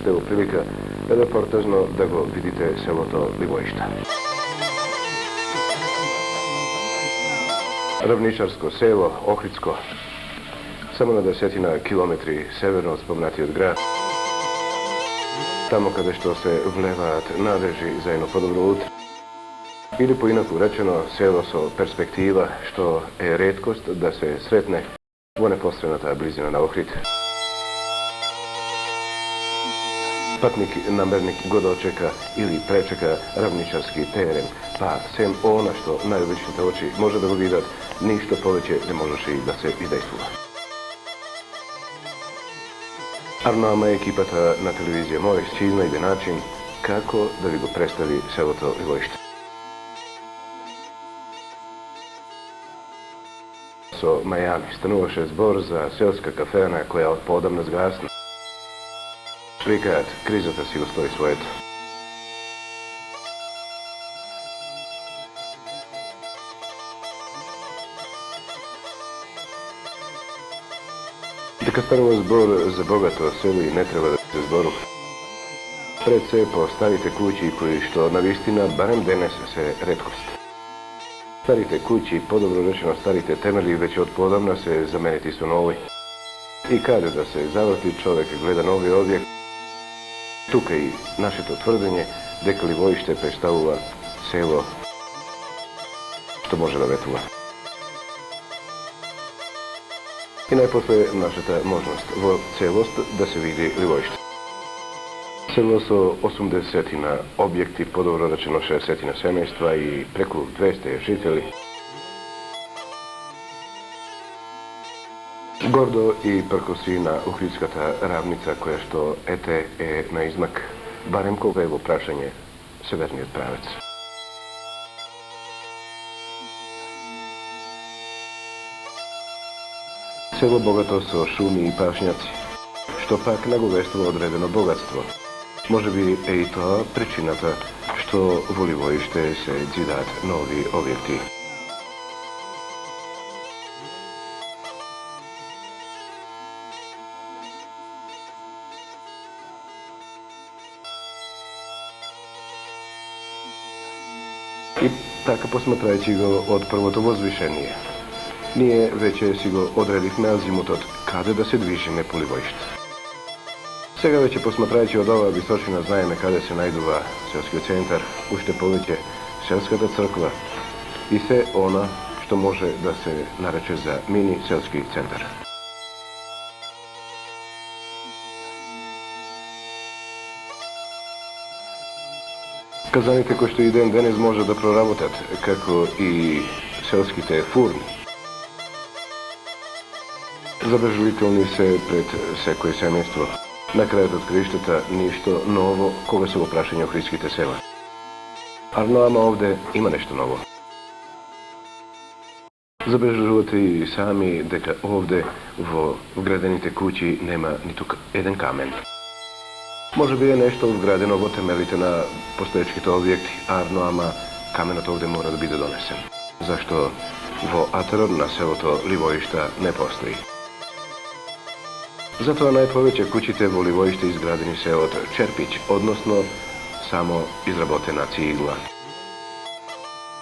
сте во прилика репортажно да го видите селото Ливоишта. Равничарско село, Охридско, само на 10 километри северно од спомнатиот град. Тамо каде што се влеваат надежи за едно подобро утро. Или поинаку речено, село со перспектива, што е реткост да се сретне во непосредната близина на Охрид. Патник намерник го дочека или пречека равничарски терен, па сем она што најобичните очи може да го видат, ништо повеќе не можеше и да се издействува. Арно екипата на телевизија Мориц ќе изнајде начин како да ви го представи селото Ливоишта. Со Мајами стануваше збор за селска кафеана која од поодамна згасна. Викаат, кризата си го стои своето. Дека станува збор за богато село и не треба да се зборува. Пред се по старите куќи кои што навистина барем денес се реткост. Старите куќи, подобро речено старите темели, веќе од поодамна се заменети со нови. И каде да се заврти човек гледа нови објект, тука и нашето тврдење дека Ливоиште представува село што може да ветува. И најпосле нашата можност во целост да се види Ливоиште. Село со 80 објекти, подобро речено 60 семејства и преку 200 жители. Гордо и пркоси на Охридската равница, која што ете е на измак, барем кога е во прашање северниот правец. Село богато со шуми и пашњаци, што пак наговестува одредено богатство. Може би е и тоа причината што во Ливоиште се ѕидаат нови објекти. И така посматрајќи го од првото возвишение, ние веќе си го одредивме азимутот каде да се движиме по Ливоиште. Сега веќе посматрајќи од оваа височина знаеме каде се најдува селскиот центар, уште повеќе селската црква и се она што може да се нарече за мини селски центар. Казаните кои што и ден денес може да проработат, како и селските фурни. Забележителни се пред секој семејство. На крајот од краиштата ништо ново кога се во прашање охридските села. Арно, ама овде има нешто ново. Забележувате и сами дека овде во вградените куќи нема ниту еден камен. Може би е нешто вградено во темелите на постоечките објекти, арно, ама каменот овде мора да биде донесен. Зашто во атарот на селото Ливоишта не постои. Затоа најповеќе куќите во Ливоиште изградени се од черпич, односно само изработена цигла.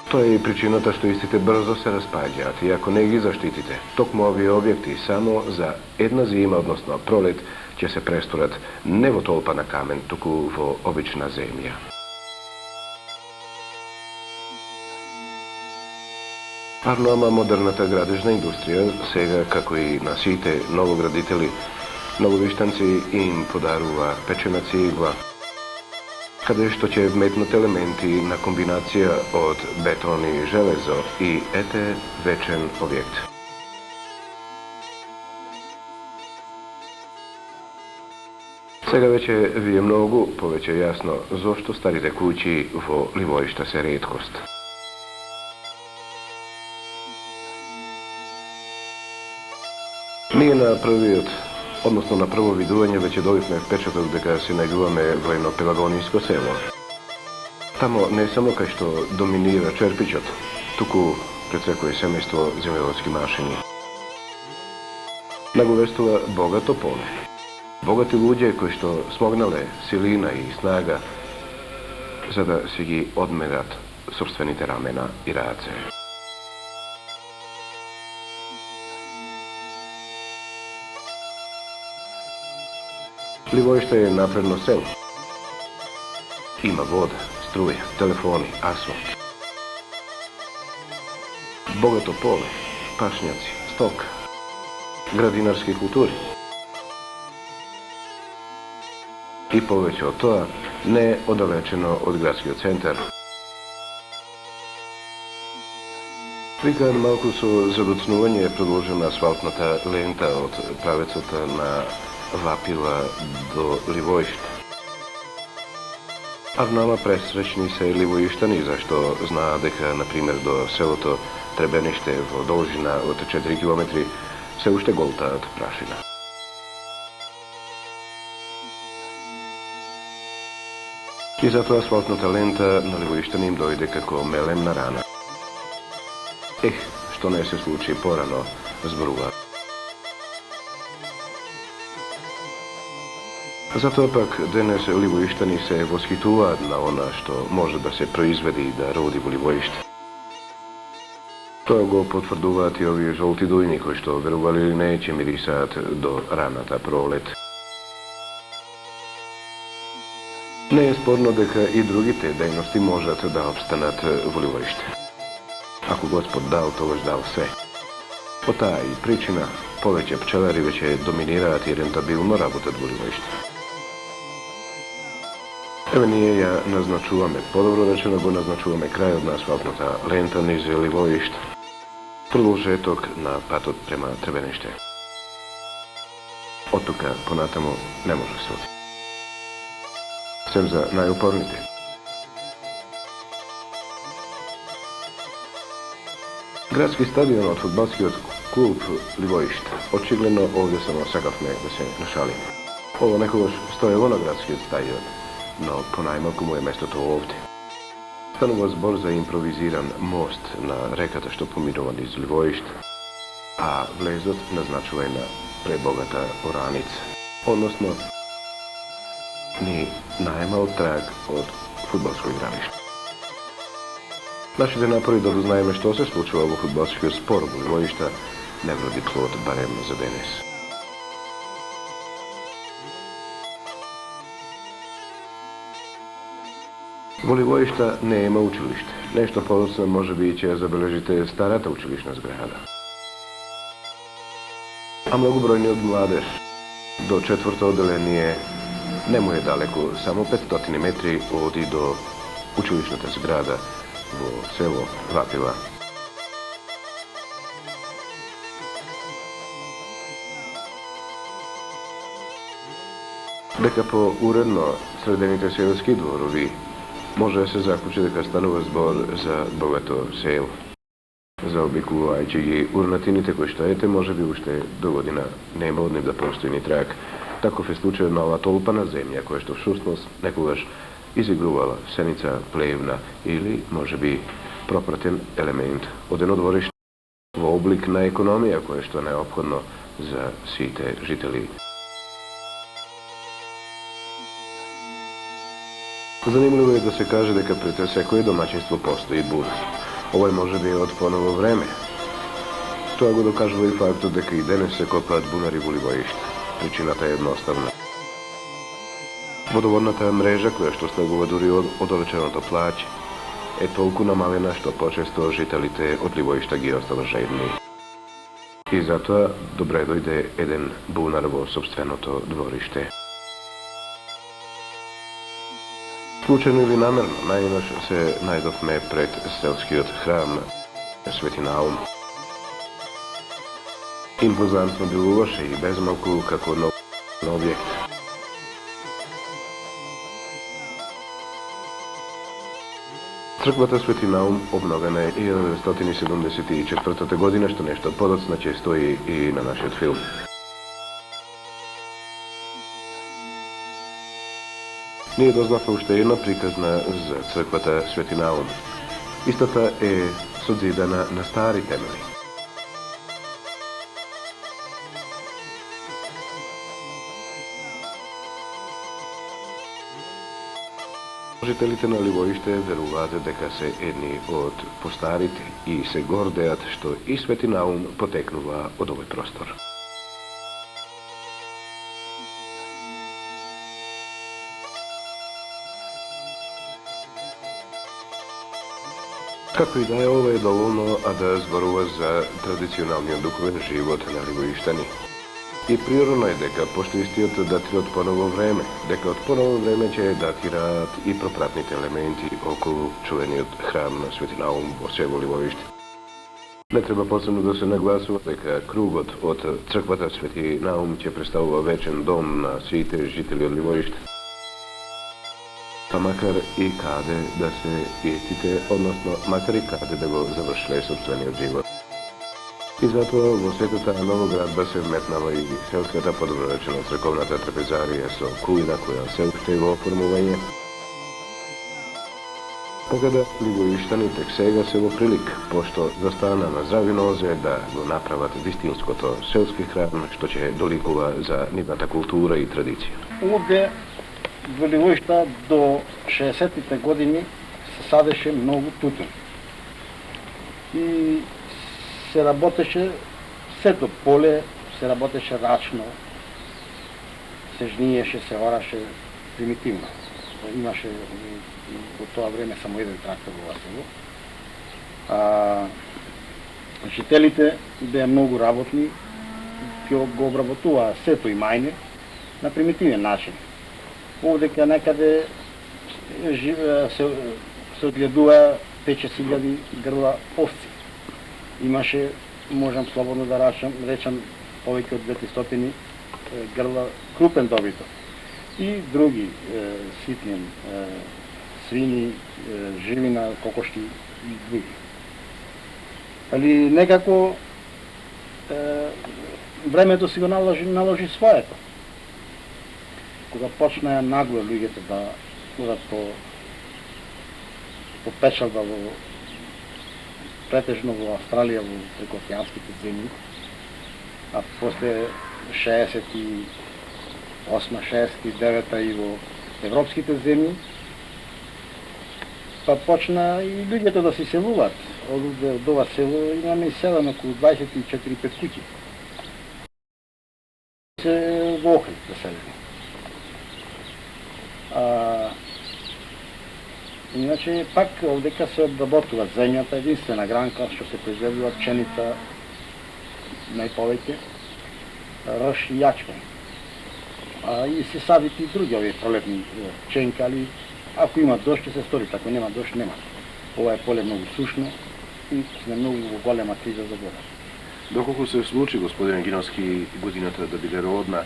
Тоа е и причината што истите брзо се распаѓаат и ако не ги заштитите, токму овие објекти само за една зима, односно пролет, ќе се престорат не во толпа на камен, туку во обична земја. Арно, ама модерната градежна индустрија сега, како и на сите новоградители, нововиштанци им подарува печена цигла, каде што ќе вметнат елементи на комбинација од бетон и железо и ете вечен објект. Сега веќе ви е многу повеќе јасно зошто старите куќи во Ливоишта се реткост. Ние на првиот, односно на прво видување, веќе добивме впечаток дека се најдуваме во едно пелагониско село. Тамо не само кај што доминира черпичот, туку пред секој семејство земјоделски машини. Наговестува богато поле. Богати луѓе кои што смогнале силина и снага за да си ги одмерат собствените рамена и раце. Ливоиште е напредно село. Има вода, струја, телефони, асфалт. Богато поле, пашњаци, стока, градинарски култури. И повеќе од тоа, не е оддалечено од градскиот центар. Викаат малку со задоцнување е продолжена асфалтната лента од правецот на Вапила до Ливоиште. А внама пресречни се ливоиштани, зашто знаат дека, например, до селото Требениште во должина од 4 километри се уште голтаат прашина. И затоа асфалтната лента на ливоиштани им дојде како мелемна рана. Што не се случи порано, зборува. Затоа пак денес ливоиштани се восхитуваат на она што може да се произведи и да роди во Ливоиште. Тоа го потврдуваат и овие жолти дујни кои што, верували или не, ќе мирисаат до раната пролет. Не е спорно дека и другите дејности можат да обстанат во Ливоиште. Ако Господ дал, тогаш дал се. По таа и причина, повеќе пчелари веќе доминираат и рентабилно работат во Ливоиште. Еве ние ја назначуваме, подобро речено го назначуваме крајот на асфалтната лента низ Ливоиште. Продолжеток на патот према Требениште. Од тука понатаму не може се оди. Сем за најупорните. Градски стадион од фудбалскиот клуб Ливоиште. Очигледно овде само сакавме да се нашалиме. Ово некогаш стоело на градскиот стадион, но понајмалку му е местото овде. Станува збор за импровизиран мост на реката што поминува низ Ливоиште, а влезот назначува и на пребогата ораница, односно ни најмал траг од фудбалско игралиште. Нашите напори да дознаеме што се случува во фудбалскиот спор во Ливоиште не вроди плод барем за денес. Во Ливоиште не има училиште. Нешто подоцна може би ќе забележите старата училишна зграда. А многу бројниот младеж до 4-то одделение не му е далеку, само 500 метри оди до училишната зграда во село Вапила. Дека по уредно средените селски дворови може да се заклучи дека станува збор за богато село. Заобикувајќи ги урнатините кои што ете, може би уште до година нема од нив да постои ни трак. Таков е случај на оваа толпана земја, која што всушност некогаш изигрувала сеница плевна или, може би, пропратен елемент од едно двориште во облик на економија, која што е неопходно за сите жители. Занимливо е да се каже дека пред секој домаќинство постои бунар. Овој може би е од поново време. Тоа го докажува и фактот дека и денес се копаат бунари во Ливоиште. Причината е едноставна. Водоводната мрежа, која што слегува дури од оддалеченото плаќе, е толку намалена што почесто жителите од Ливоиште ги остава жедни. И затоа добре дојде еден бунар во сопственото двориште. Случајно или намерно, најнаш се најдовме пред селскиот храм Свети Наум. Импозантно делуваше и безмалку како нов објект. Црквата Свети Наум обновена е 1974 година, што нешто подоцна ќе стои и на нашиот филм. Ние дознавме уште една приказна за црквата Свети Наум. Истата е созидана на стари темели. Жителите на Ливоиште веруваат дека се едни од постарите и се гордеат што и Свети Наум потекнува од овој простор. Како и да е, ова е доволно да зборува за традиционалниот духовен живот на ливоиштани. И природно е дека, пошто истиот датира од поново време, дека од поново време ќе датираат и пропратните елементи околу чувениот храм на Свети Наум во село Ливоиште. Не треба посебно да се нагласува дека кругот од црквата Свети Наум ќе представува вечен дом на сите жители од Ливоиште. Па макар и каде да се истите, односно макар и каде да го завршиле собствениот живот. И затоа во светата новоградба се вметнала и селската подобрачена црковната трапезарија со кујна која се уште е во оформување. Така да ливоиштани тек сега се во прилик, пошто застана на здрави нозе да го направат вистинското селски храм, што ќе доликува за нивната култура и традиција. Овде во Ливоишта до 60-тите години се садеше многу тутун. И се работеше сето поле, се работеше рачно, се жниеше, се ораше примитивно. Имаше во тоа време само еден трактор во село. Жителите беа многу работни, ќе го обработуваа сето имање на примитивен начин. Овде ке некаде се одгледува 5-6 грла овци. Имаше, можам слободно да речам, повеќе од 200 грла крупен добиток. И други ситни свини, живина, кокошки и други. Али некако времето си го наложи своето. Кога почнаа нагло луѓето да одат по печалба претежно во Австралија, во прекоокеанските земји, а после 68-69 и во европските земји, па почна и луѓето да се селуваат. Од ова село имаме иселено околу 24-5 куќи. Се во Охрид заселени. Иначе пак овдека се обработува земјата, единствена гранка што се произведува пшеница најповеќе, рж и јачмен. И се садите и други овие пролетни пченка, али ако има дожд ќе се стори, ако нема дожд нема. Ова е поле многу сушно и сме многу во голема криза за вода. Доколку се случи, господин Гиновски, годината да биде родна,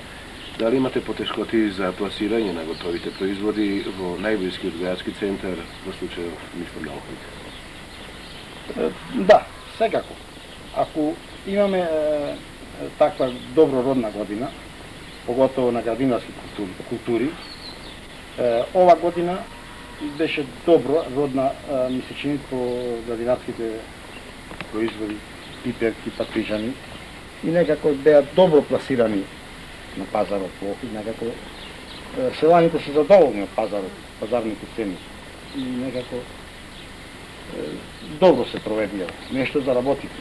дали имате потешкоти за пласирање на готовите производи во најблискиот градски центар, во случајот мислам на Охрид? Да, секако. Ако имаме таква добро родна година, поготово на градинарски култури, ова година беше добро родна ми се чини по градинарските производи, пиперки, патрижани и некако беа добро пласирани на пазарот и некако селаните се задоволни од пазарните цени и некако добро се проведија, нешто за работите.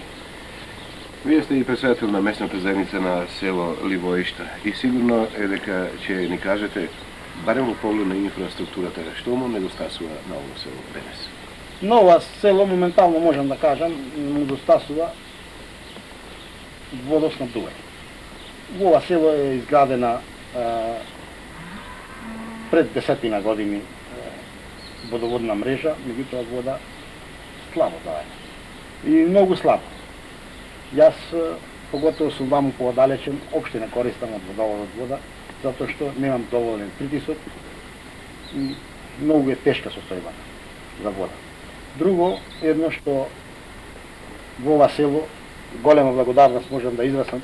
Вие сте и председател на местната заедница на село Ливоишта и сигурно е дека ќе ни кажете, барем во поглед на инфраструктурата, што му недостасува на ово село денес? На ова село моментално можам да кажам, му недостасува водоснабдување. Ова село е изградена пред 10 години водоводна мрежа, меѓутоа вода слабо даде. И многу слабо. Јас, поготово сум ваму поодалечен, опште не користам од водоводот вода, затоа што немам доволен притисок и многу е тешка состојбата за вода. Друго, едно што во ова село голема благодарност можам да изразам,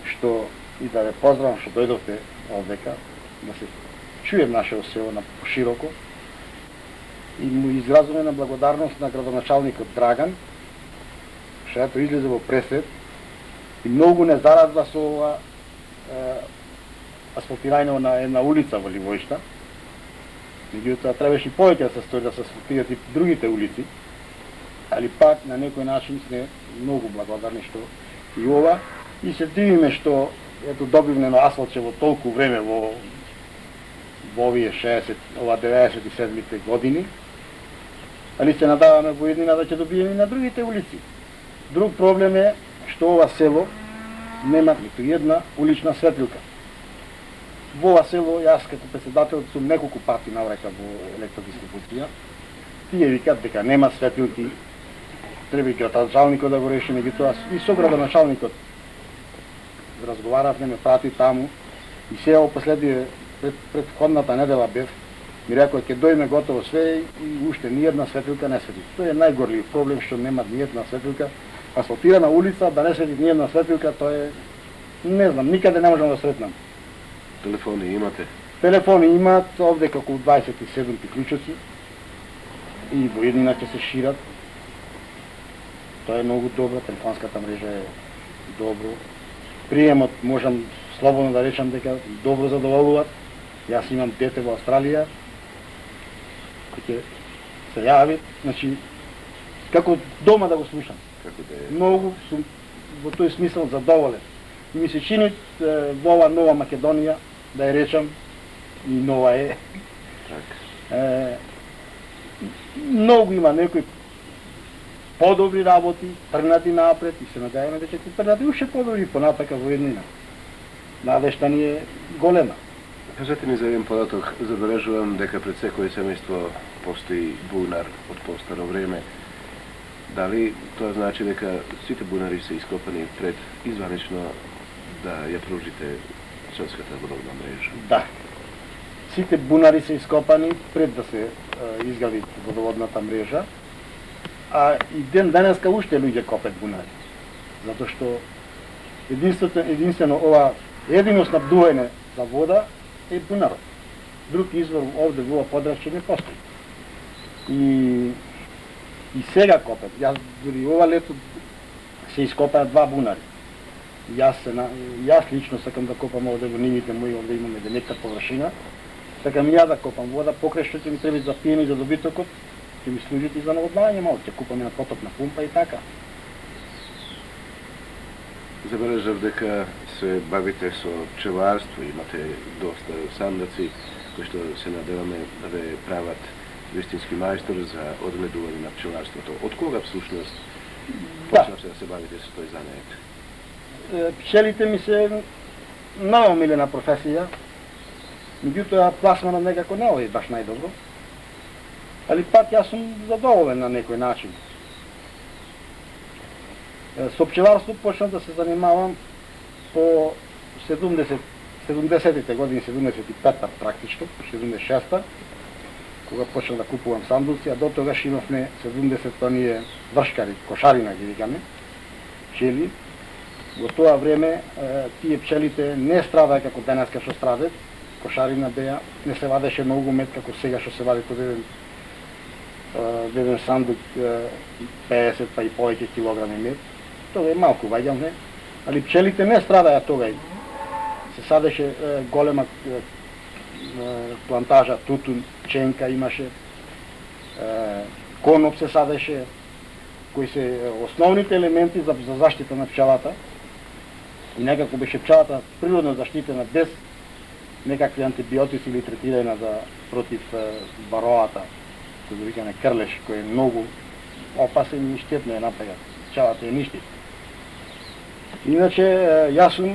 што и да ве поздравам што дојдовте овдека, да се чуе нашето село на пошироко и му изразуваме на благодарност на градоначалникот Драган, што ето излезе во пресед и многу не зарадва со ова асфалтирање на една улица во Ливоишта Меѓутоа требаше и повеќе да се стори, да се асфалтираат и другите улици, али пак на некој начин сме многу благодарни што и ова, и се дивиме што ето добивме на асфалтче во толку време во овие 97-те години, али се надаваме во еднина да ќе добиеме и на другите улици. Друг проблем е што ова село нема ниту една улична светлилка. Во ова село, јас како председател сум неколку пати наврека во електродистрибуција. Тие викат дека нема светлилки, треба и градоначалникот да го реши, меѓутоа и со градоначалникот разговаравме, ме прати таму и сега во предходната недела бев, ми рекоа ќе дојме готово све и уште ни една светлилка не свети. Тоа е најгорлив проблем што нема ни една светлилка. Асфалтирана улица, да не свети ни една светлилка, тоа е, не знам, никаде не можам да сретнам. Телефони имате? Телефони имаат, овде како 27 приклучоци и во еднина ќе се шират. Тоа е многу добро, телефонската мрежа е добро. Приемот можам слободно да речам дека добро задоволуваат. Јас имам дете во Австралија, кој ќе се јави, значи, како дома да го слушам. Како да е? Многу сум во тој смисол задоволен. И ми се чини во ова нова Македонија, да ја речам, и нова е. Так. Многу има некои подобри работи, тргнати напред и се надеваме дека ќе тргнат уште подобри понатака во еднина. Надежта ни е голема. Кажете ми за еден податок, забележувам дека пред секој семејство постои бунар од постаро време. Дали тоа значи дека сите бунари се ископани пред изванично да ја пружите селската водовна мрежа? Да. Сите бунари се ископани пред да се изгради водоводната мрежа, а и денеска уште луѓе копат бунари. Затоа што единствено ова едино снабдување за вода е бунарот. Друг извор овде во ова подрачје не постои. И сега копат. Јас дури ова лето се ископаа 2 бунари. Јас лично сакам да копам овде во нивите мои, овде имаме денека површина. Сакам ја да копам вода, покрај што ќе ми треба за пиење за добитокот, ќе ми служи и за наводнавање малку, ќе купаме на потопна пумпа и така. Забележав дека се бавите со пчеларство, имате доста сандаци кои што се надеваме да ве прават вистински мајстор за одгледување на пчеларството. Од кога всушност почнавте да се бавите со тој занет? Пчелите ми се наомилена професија, меѓутоа пласманот некако не е баш најдобро. Али пак јас сум задоволен на некој начин. Со пчеларство почнав да се занимавам по 70-те години, 75-та практично, 76-та, кога почнав да купувам сандуци, а до тогаш имавме 70 оние вршкари, кошарина ги викаме, пчели. Во тоа време тие пчелите не страдаа како денеска што страдат, кошарина беа, не се вадеше многу мед како сега што се вади под еден сандук 50 па и повеќе килограми мед. Тоа е малку ваѓаме, али пчелите не страдаја тогај. Се садеше голема плантажа, тутун, пченка имаше, коноп се садеше, кои се основните елементи за заштита на пчелата. И некако беше пчелата природно заштитена без некакви антибиотици или третирања против бароата, кој го викаме крлеш, кој е многу опасен и штетно е напрегат. Пчелата е ништи. Иначе, јас сум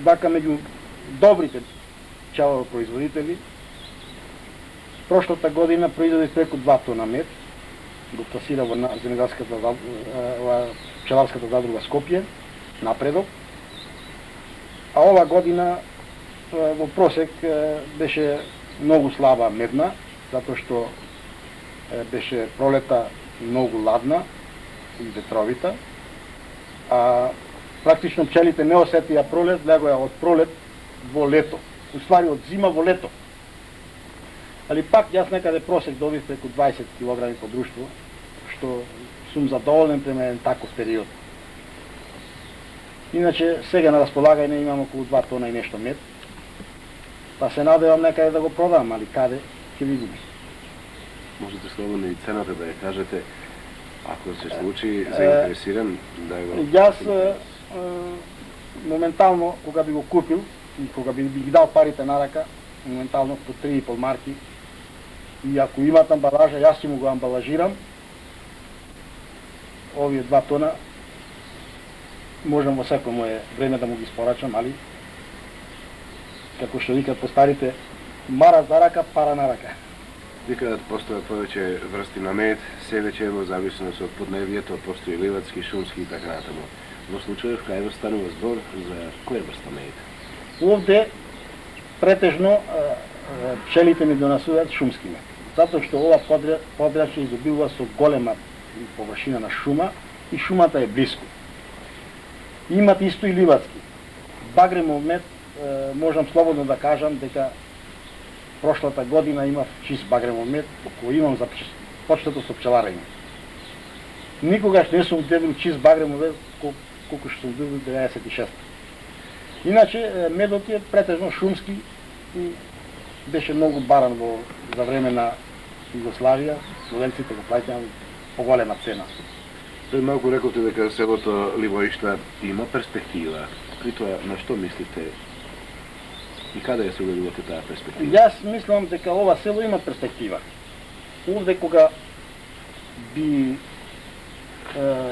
меѓу добрите пчелопроизводители. Прошлата година производив преку 2 тона мед, го пласира во пчеларската задруга Скопје, Напредок. А ова година во просек беше многу слаба медна, затоа што беше пролета многу ладна и ветровита, а практично пчелите не осетија пролет, легоја од пролет во лето, уствари од зима во лето. Али пак јас некаде просек добив преку 20 кг по друштво, што сум задоволен према еден таков период. Иначе сега на располагање имам околу 2 тона и нешто мед. Па се надевам некаде да го продам, али каде ќе видиме. Можете слободно и цената да ја кажете, ако се случи заинтересиран да го... Јас моментално, кога би го купил и кога би ги дал парите на рака, моментално по 3,5 марки, и ако имат амбалажа, јас ќе му го амбалажирам, овие 2 тона, можам во секој мое време да му ги спорачам, али, како што викат по старите, мара за рака, пара на рака. Викаат постојат повеќе врсти на мед, се веќе во зависност од подневието, постои ливадски, шумски и така натаму. Во случајов кај станува збор за која врста мед? Овде претежно пчелите ми донесуваат шумски мед, затоа што ова подрачје изобилува со голема површина на шума и шумата е блиску. Имат исто и ливадски. Багремов мед, можам слободно да кажам дека прошлата година имав чист багремов мед, кој имам за почнато со пчеларење. Никогаш не сум дебил чист багремов мед, колку што сум дебил 96. Иначе, медот е претежно шумски и беше многу баран за време на Југославија, словенците го плаќаат поголема цена. Пред малку рековте дека селото Ливоишта има перспектива. При тоа, на што мислите и каде ја се угледувате таа перспектива? Јас мислам дека ова село има перспектива. Овде кога би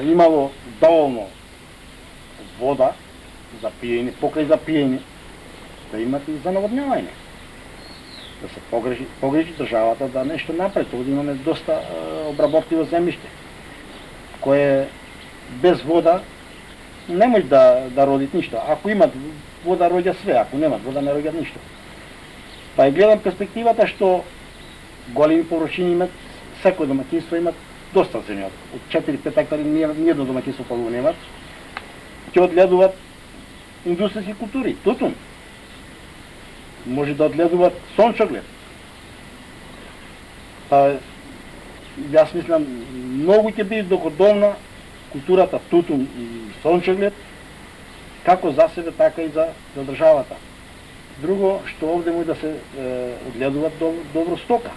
имало доволно вода за пиење, покрај за пиење, да имате и за наводнявање. Да се погрижи државата да нешто напред. Овде имаме доста обработливо земјиште, кое без вода не може да роди ништо. Ако имат вода, роѓа све, ако немат вода, не роѓа ништо. Па и гледам перспективата што големи површини имат, секој домаќинство имат доста земја. Од 4-5 хектари ниедно домаќинство полу немат. Ќе одгледуваат индустријски култури, тутун. Може да одгледуваат сончоглед. Па, јас мислам, многу ќе биде доходовна културата тутун и сончоглед, како за себе, така и за државата. Друго, што овде може да се одгледуваат добро стока.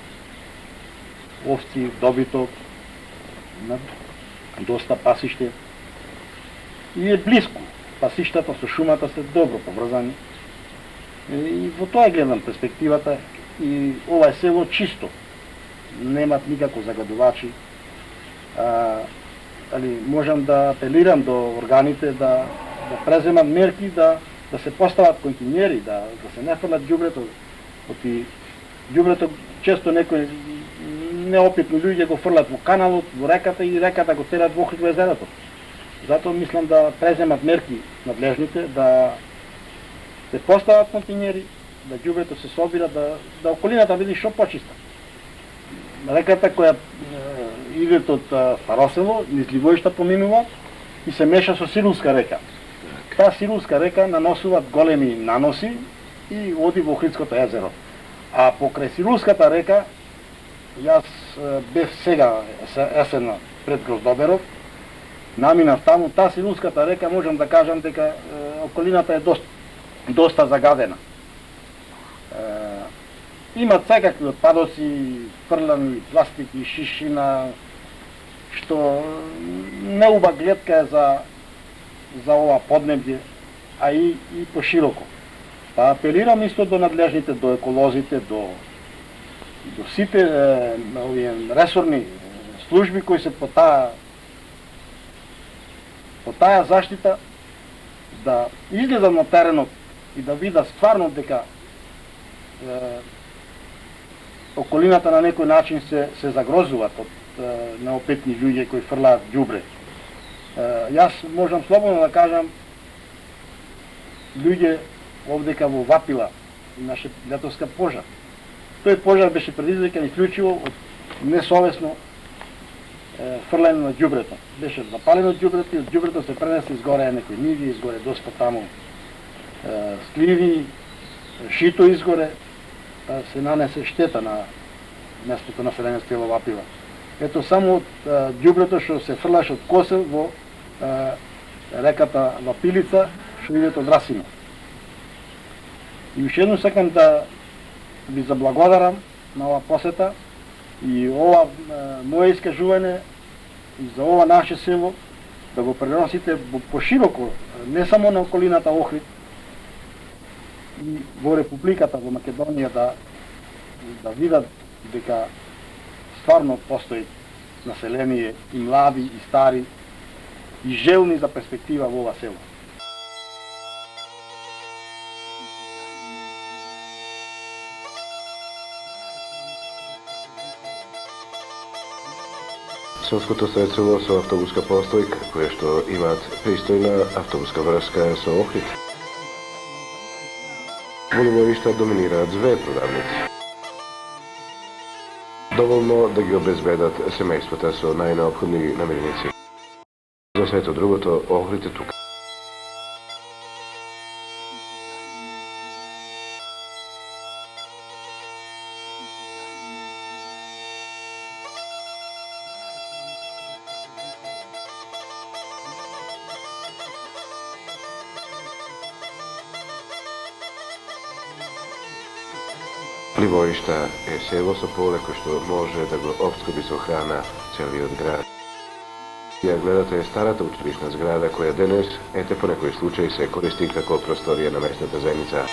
Овци, добиток, доста пасиште. И е близко. Пасиштата со шумата се добро поврзани. И во тоа гледам перспективата и ова е село чисто. Немат никако загадувачи. Можам да апелирам до органите да преземат мерки, да се постават континери, да се не фрлат ѓубрето. Ѓубрето често некои неопитни луѓе го фрлат во каналот, во реката и реката го терат во езерото. Затоа мислам да преземат мерки надлежните, да се постават континери, да ѓубрето се собира, да околината биде што почиста. Реката која иде од Старосело, низ Ливоишта поминува и се меша со Сирулска река. Таа Сирулска река наносува големи наноси и оди во Охридското езеро. А покрај Сирулската река, јас бев сега есена пред Гроздоберов, наминав таму, таа Сирулската река, можам да кажам дека околината е доста загадена. Имат секакви отпадоци, фрлани, пластики, шишина, што неуба гледка е за ова поднебје, а и пошироко. Па апелирам исто до надлежните, до еколозите, до сите ресорни служби кои се по таа заштита, да излезат на теренот и да видат стварно дека околината на некој начин се загрозуваат од неопитни луѓе кои фрлаат ѓубре. Јас можам слободно да кажам, луѓе овдека во Вапила имаше летовска пожар. Тој пожар беше предизвикан исклучиво од несовесно фрлање на ѓубрето. Беше запалено ѓубрето и од ѓубрето се пренесли изгоре некои ниви, изгоре доста таму скливи, шито изгоре, се нанесе штета на местото население Стело Вапила. Ето само од ѓубрето што се фрлаше од Косел во реката Вапилица, што иде од Расино. И уште едно сакам да ви заблагодарам на ова посета и ова моje искажување и за ова наше село да го преносите пошироко, не само на околината Охрид, и во Републиката, во Македонија, да видат дека стварно постои население и млади и стари и желни за перспектива во ова село. Селското средство со автобуска постојка, која што имаат пристојна автобуска врска со Охрид. Во Ливоишта доминираат две продавници. Доволно да ги обезбедат семејствата со најнеопходни намирници. За сето другото, Охрид е тука. Ливоишта е село со поле кој што може да го опскоби со храна целиот град. Ја гледате е старата училишна зграда која денес, ете по некој случај, се користи како просторија на местната заедница.